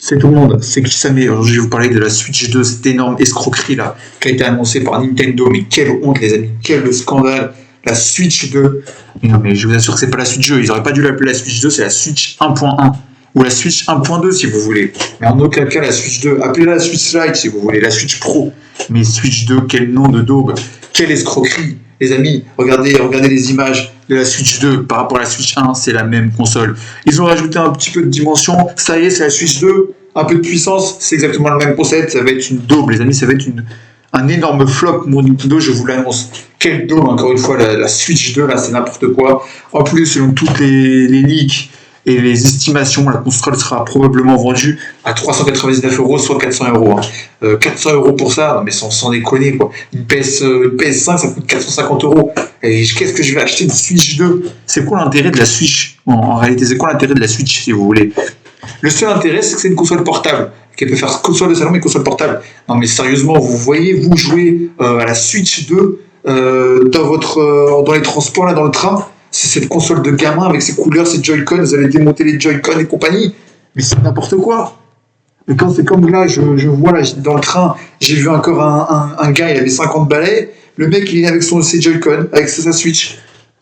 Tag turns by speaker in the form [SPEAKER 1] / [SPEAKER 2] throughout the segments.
[SPEAKER 1] C'est tout le monde, c'est qui ça met. Aujourd'hui, je vais vous parler de la Switch 2, cette énorme escroquerie là, qui a été annoncée par Nintendo. Mais quelle honte, les amis, quel scandale. La Switch 2. Mais non, mais je vous assure que c'est pas la Switch 2. Ils auraient pas dû l'appeler la Switch 2, c'est la Switch 1.1. Ou la Switch 1.2 si vous voulez. Mais en aucun cas la Switch 2. Appelez-la la Switch Lite si vous voulez, la Switch Pro. Mais Switch 2, quel nom de daube. Quelle escroquerie. Les amis, regardez les images de la Switch 2 par rapport à la Switch 1, c'est la même console. Ils ont rajouté un petit peu de dimension, ça y est, c'est la Switch 2, un peu de puissance, c'est exactement le même concept, ça va être une daube, les amis, ça va être un énorme flop, mon Nintendo, je vous l'annonce. Quelle daube, encore une fois, la Switch 2, là, c'est n'importe quoi. En plus, selon toutes les leaks et les estimations, la console sera probablement vendue à 399€, soit 400€. 400€ pour ça, non mais sans déconner quoi. Une PS5 ça coûte 450€. Et qu'est-ce que je vais acheter une Switch 2? C'est quoi l'intérêt de la Switch? En réalité, c'est quoi l'intérêt de la Switch si vous voulez? Le seul intérêt, c'est que c'est une console portable, qu'elle peut faire console de salon mais console portable. Non mais sérieusement, vous voyez, vous jouez à la Switch 2 dans les transports là, dans le train. C'est cette console de gamin avec ses couleurs, ses Joy-Con, vous allez démonter les Joy-Con et compagnie. Mais c'est n'importe quoi. Mais quand c'est comme là, je vois là, dans le train, j'ai vu encore un gars, il avait 50 balais. Le mec, il est avec ses Joy-Con, avec sa Switch.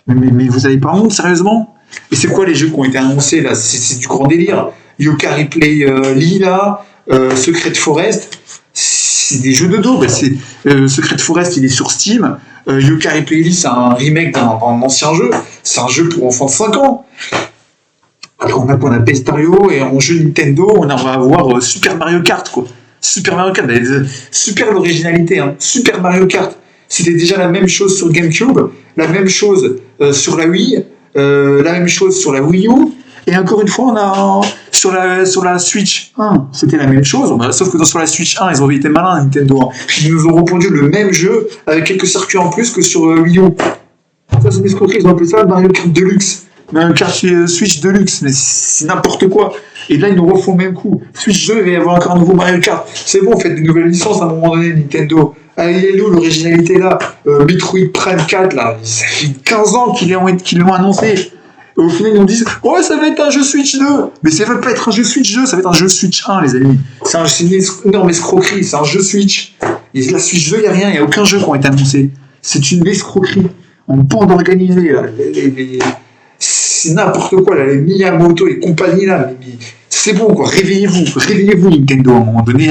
[SPEAKER 1] Mais vous avez pas honte, sérieusement? Et c'est quoi les jeux qui ont été annoncés là? C'est du grand délire. Yooka-Laylee Replay Lila, Secret Forest. C'est des jeux de dos. Secret Forest, il est sur Steam. Yooka-Laylee Replay Lila, c'est un remake d'un ancien jeu. C'est un jeu pour enfants de 5 ans. Alors on a Pestario et en jeu Nintendo, on va avoir Super Mario Kart, quoi. Super Mario Kart, super l'originalité, hein. Super Mario Kart. C'était déjà la même chose sur GameCube, la même chose sur la Wii, la même chose sur la Wii U. Et encore une fois, on a sur la Switch 1, c'était la même chose. Sauf que sur la Switch 1, ils ont été malins, Nintendo. Hein. Ils nous ont répondu le même jeu avec quelques circuits en plus que sur Wii U. Ça, c'est une escroquerie, ils ont appelé ça Mario Kart Deluxe. Mario Kart Switch Deluxe, mais c'est n'importe quoi. Et là, ils nous refont le même coup. Switch 2, il va y avoir encore un nouveau Mario Kart. C'est bon, faites des nouvelles licences à un moment donné, Nintendo. Allez, où l'originalité là? Metroid Prime 4, là, ça fait 15 ans qu'ils l'ont annoncé. Et au final, ils nous disent ouais, ça va être un jeu Switch 2. Mais ça va pas être un jeu Switch 2, ça va être un jeu Switch 1, les amis. C'est une énorme escroquerie, c'est un jeu Switch. Et la Switch 2, il n'y a rien, il n'y a aucun jeu qui a été annoncé. C'est une escroquerie. En bande organisée, là. C'est n'importe quoi, là, les Miyamoto et compagnie, là. Mais c'est bon, quoi. Réveillez-vous, Nintendo, à un moment donné.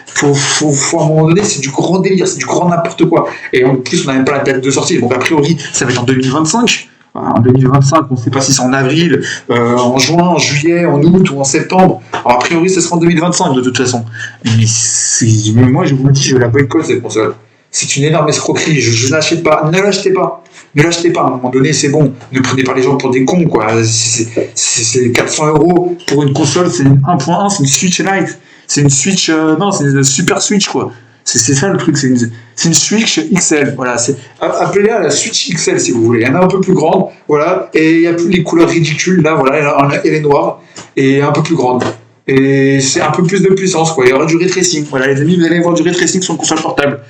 [SPEAKER 1] Faut à un moment donné, c'est du grand délire, c'est du grand n'importe quoi. Et en plus, on n'a même pas la date de sortie. Donc, a priori, ça va être en 2025. En 2025, on ne sait pas si c'est en avril, en juin, en juillet, en août ou en septembre. Alors, a priori, ce sera en 2025 de toute façon. Mais moi, je vous le dis, je la boycotte cette console. C'est une énorme escroquerie. Je n'achète pas. Ne l'achetez pas. Ne l'achetez pas. À un moment donné, c'est bon. Ne prenez pas les gens pour des cons, quoi. C'est 400€ pour une console. C'est une 1.1. C'est une Switch Lite. C'est une Switch. Non, c'est une Super Switch, quoi. C'est ça le truc, c'est une Switch XL, voilà, appelez-la la Switch XL si vous voulez, il y en a un peu plus grande, voilà, et il n'y a plus les couleurs ridicules, là, voilà, elle est noire, et un peu plus grande, et c'est un peu plus de puissance, quoi, il y aura du ray tracing, voilà, les amis, vous allez voir du ray tracing sur une console portable,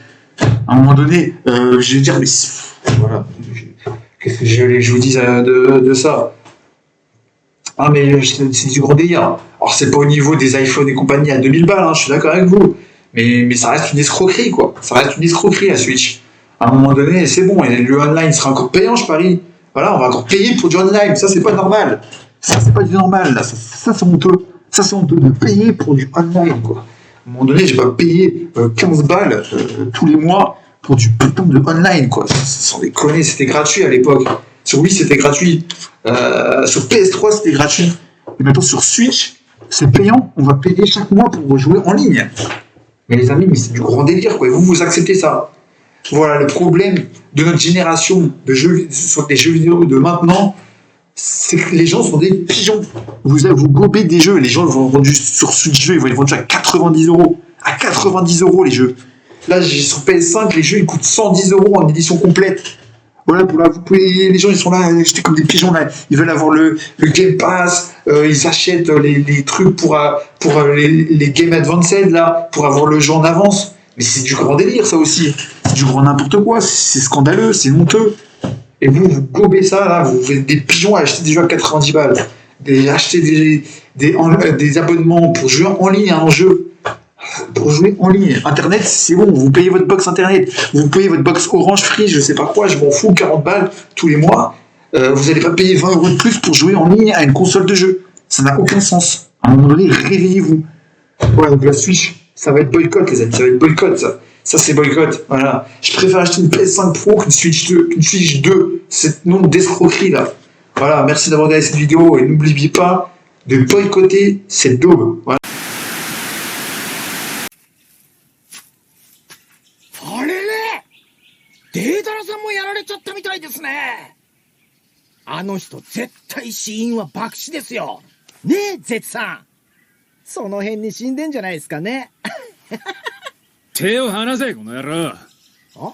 [SPEAKER 1] à un moment donné, je vais dire, mais voilà, qu'est-ce que je vous dis de ça? Ah mais c'est du gros délire, alors c'est pas au niveau des iPhones et compagnie à 2000 balles, hein, je suis d'accord avec vous, mais ça reste une escroquerie, quoi. Ça reste une escroquerie, la Switch. À un moment donné, c'est bon, et le online sera encore payant, je parie. Voilà, on va encore payer pour du online. Ça, c'est pas normal. Ça, c'est pas du normal, là. Ça c'est honteux. Ça, c'est honteux de payer pour du online, quoi. À un moment donné, je vais pas payer 15 balles tous les mois pour du putain de online, quoi. Sans déconner, c'était gratuit à l'époque. Sur Wii, c'était gratuit. Sur PS3, c'était gratuit. Et maintenant, sur Switch, c'est payant. On va payer chaque mois pour jouer en ligne. Mais les amis, c'est du grand délire, quoi. Et vous acceptez ça. Voilà, le problème de notre génération de jeux, sur des jeux vidéo de maintenant, c'est que les gens sont des pigeons. Vous gobez des jeux. Les gens vont vendre sur Switch, ils vont les vendre à 90€. À 90€ les jeux. Là, sur PS5, les jeux ils coûtent 110€ en édition complète. Voilà, les gens ils sont là, achetés comme des pigeons là. Ils veulent avoir le Game Pass, ils achètent les trucs pour les Game Advanced là, pour avoir le jeu en avance. Mais c'est du grand délire ça aussi. C'est du grand n'importe quoi, c'est scandaleux, c'est honteux. Et vous gobez ça là, vous faites des pigeons à acheter des jeux à 90 balles. Acheter des abonnements pour jouer en ligne à un jeu. Pour jouer en ligne. Internet, c'est bon, vous payez votre box Internet, vous payez votre box Orange Free, je sais pas quoi, je m'en fous, 40 balles tous les mois. Vous n'allez pas payer 20 € de plus pour jouer en ligne à une console de jeu. Ça n'a aucun sens. À un moment donné, réveillez-vous. Ouais, donc la Switch, ça va être boycott, les amis, ça va être boycott, ça. Ça, c'est boycott, voilà. Je préfère acheter une PS5 Pro qu'une Switch 2, C'est nombre d'escroquerie, là. Voilà, merci d'avoir regardé cette vidéo et n'oubliez pas de boycotter cette daube. Voilà.
[SPEAKER 2] あれれデータラさんもやられちゃったみたいですね。あの人絶対死因は爆死ですよ。ねえ、ゼツさん。その辺に死んでんじゃないですかね。
[SPEAKER 3] 手を離せ、この野郎。
[SPEAKER 2] あ